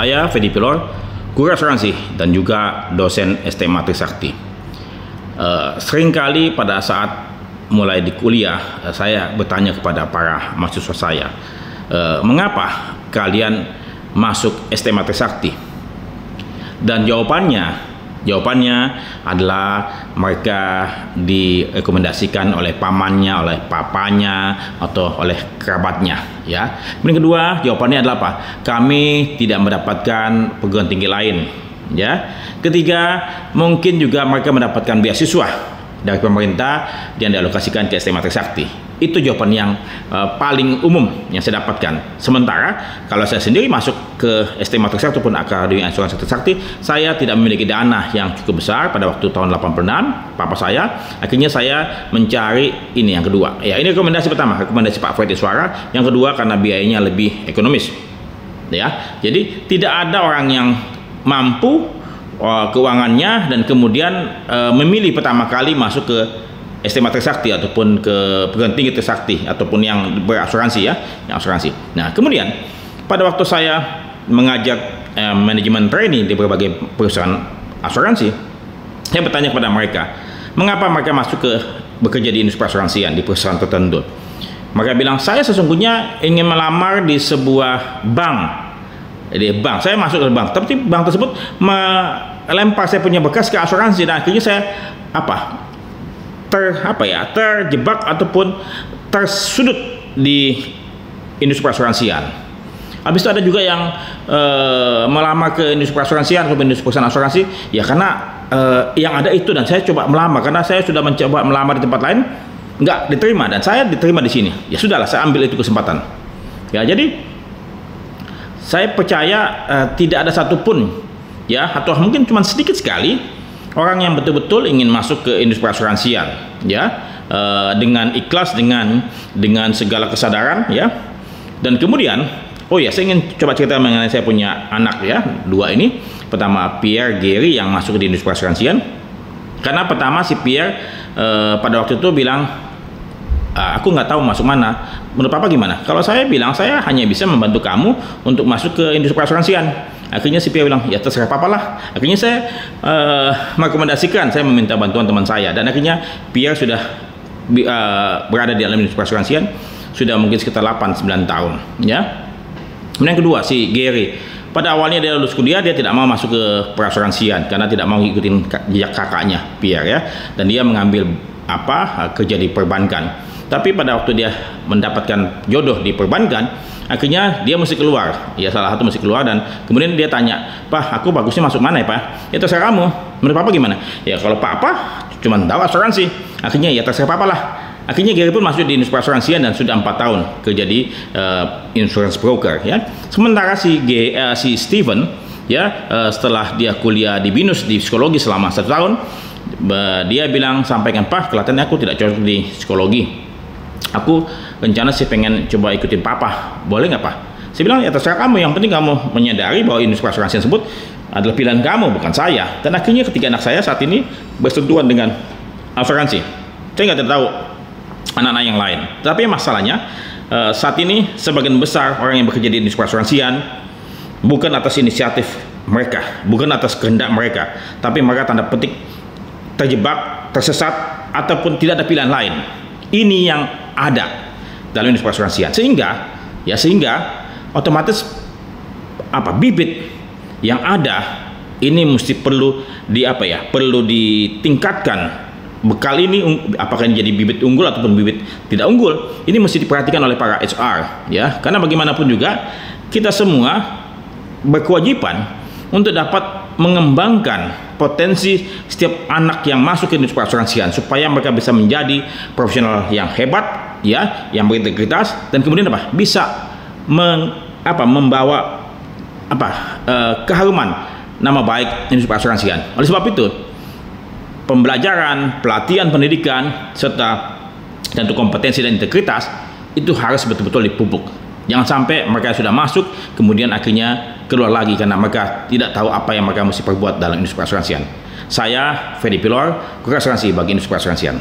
Saya Fedi Pilor, guru asuransi dan juga dosen STMA Trisakti. Seringkali pada saat mulai di kuliah, saya bertanya kepada para mahasiswa saya, mengapa kalian masuk STMA Trisakti? Dan jawabannya adalah mereka direkomendasikan oleh pamannya, oleh papanya, atau oleh kerabatnya. Ya. Kemudian kedua, jawabannya adalah apa? Kami tidak mendapatkan perguruan tinggi lain. Ya. Ketiga, mungkin juga mereka mendapatkan beasiswa dari pemerintah yang dialokasikan ke STMA Trisakti. Itu jawaban yang paling umum yang saya dapatkan. Sementara kalau saya sendiri masuk ke STMA Trisakti ataupun Akademi Asuransi Trisakti, saya tidak memiliki dana yang cukup besar pada waktu tahun 86, papa saya. Akhirnya saya mencari ini yang kedua. Ya, ini rekomendasi pertama, rekomendasi Pak Fred Iswara. Yang kedua karena biayanya lebih ekonomis. Ya, jadi tidak ada orang yang mampu keuangannya dan kemudian memilih pertama kali masuk ke STMA Trisakti ataupun ke perguruan tinggi Trisakti ataupun yang berasuransi, ya, yang asuransi. Nah, kemudian pada waktu saya mengajak manajemen training di berbagai perusahaan asuransi, saya bertanya kepada mereka, mengapa mereka masuk ke bekerja di industri asuransian di perusahaan tertentu. Mereka bilang, saya sesungguhnya ingin melamar di sebuah bank. Jadi bank, saya masuk ke bank, tapi bank tersebut melempar saya punya bekas ke asuransi, dan akhirnya saya terjebak ataupun tersudut di industri asuransian. Habis itu ada juga yang melamar ke industri asuransian atau industri perusahaan asuransi, ya karena yang ada itu, dan saya coba melamar karena saya sudah mencoba melamar di tempat lain, nggak diterima, dan saya diterima di sini. Ya sudahlah, saya ambil itu kesempatan. Ya, jadi saya percaya tidak ada satupun, ya, atau mungkin cuma sedikit sekali orang yang betul-betul ingin masuk ke industri asuransian, ya, dengan ikhlas, dengan segala kesadaran, ya. Dan kemudian, oh ya, saya ingin coba cerita mengenai saya punya anak, ya, dua ini. Pertama Pierre, Gary yang masuk di industri asuransian. Karena pertama si Pierre pada waktu itu bilang, aku nggak tahu masuk mana. Menurut Papa gimana? Kalau saya bilang saya hanya bisa membantu kamu untuk masuk ke industri asuransian. Akhirnya si Pierre bilang, ya terserah Papa lah. Akhirnya saya merekomendasikan, saya meminta bantuan teman saya, dan akhirnya Pierre sudah berada di dalam industri asuransian sudah mungkin sekitar 8-9 tahun, ya. Kemudian yang kedua si Gary, pada awalnya dia lulus kuliah, dia tidak mau masuk ke perasuransian karena tidak mau ikutin jejak kakaknya Pierre, ya, dan dia mengambil kerja di perbankan. Tapi pada waktu dia mendapatkan jodoh di perbankan, akhirnya dia mesti keluar, ya, salah satu mesti keluar, dan kemudian dia tanya, Pak, aku bagusnya masuk mana ya, Pak? Ya terserah kamu, menurut Papa gimana? Ya kalau Papa cuma tahu asuransi. Akhirnya ya terserah Papa lah. Akhirnya Gary pun masuk di industri asuransian dan sudah 4 tahun kerja di insurance broker, ya. Sementara si Steven, ya, setelah dia kuliah di BINUS di psikologi selama 1 tahun, dia bilang, sampaikan, Pak, kelihatannya aku tidak cocok di psikologi. Aku rencana sih pengen coba ikutin Papa, boleh nggak, Pak? Saya bilang, ya terserah kamu, yang penting kamu menyadari bahwa industri asuransi tersebut adalah pilihan kamu, bukan saya. Dan akhirnya ketika anak saya saat ini bersentuhan dengan asuransi, saya nggak tahu anak-anak yang lain. Tapi masalahnya saat ini sebagian besar orang yang bekerja di industri asuransian bukan atas inisiatif mereka, bukan atas kehendak mereka, tapi mereka tanda petik terjebak, tersesat, ataupun tidak ada pilihan lain. Ini yang ada dalam industri asuransian, sehingga otomatis bibit yang ada ini mesti perlu ditingkatkan. Bekal ini apakah ini jadi bibit unggul ataupun bibit tidak unggul, ini mesti diperhatikan oleh para HR, ya, karena bagaimanapun juga kita semua berkewajiban untuk dapat mengembangkan potensi setiap anak yang masuk ke industri asuransian supaya mereka bisa menjadi profesional yang hebat, ya, yang berintegritas, dan kemudian bisa membawa keharuman nama baik industri asuransian. Oleh sebab itu, pembelajaran, pelatihan, pendidikan, serta tentu kompetensi dan integritas itu harus betul-betul dipupuk. Jangan sampai mereka sudah masuk kemudian akhirnya keluar lagi karena mereka tidak tahu apa yang mereka mesti perbuat dalam industri asuransian. Saya Fedi Pilor, guru asuransi bagi industri asuransian.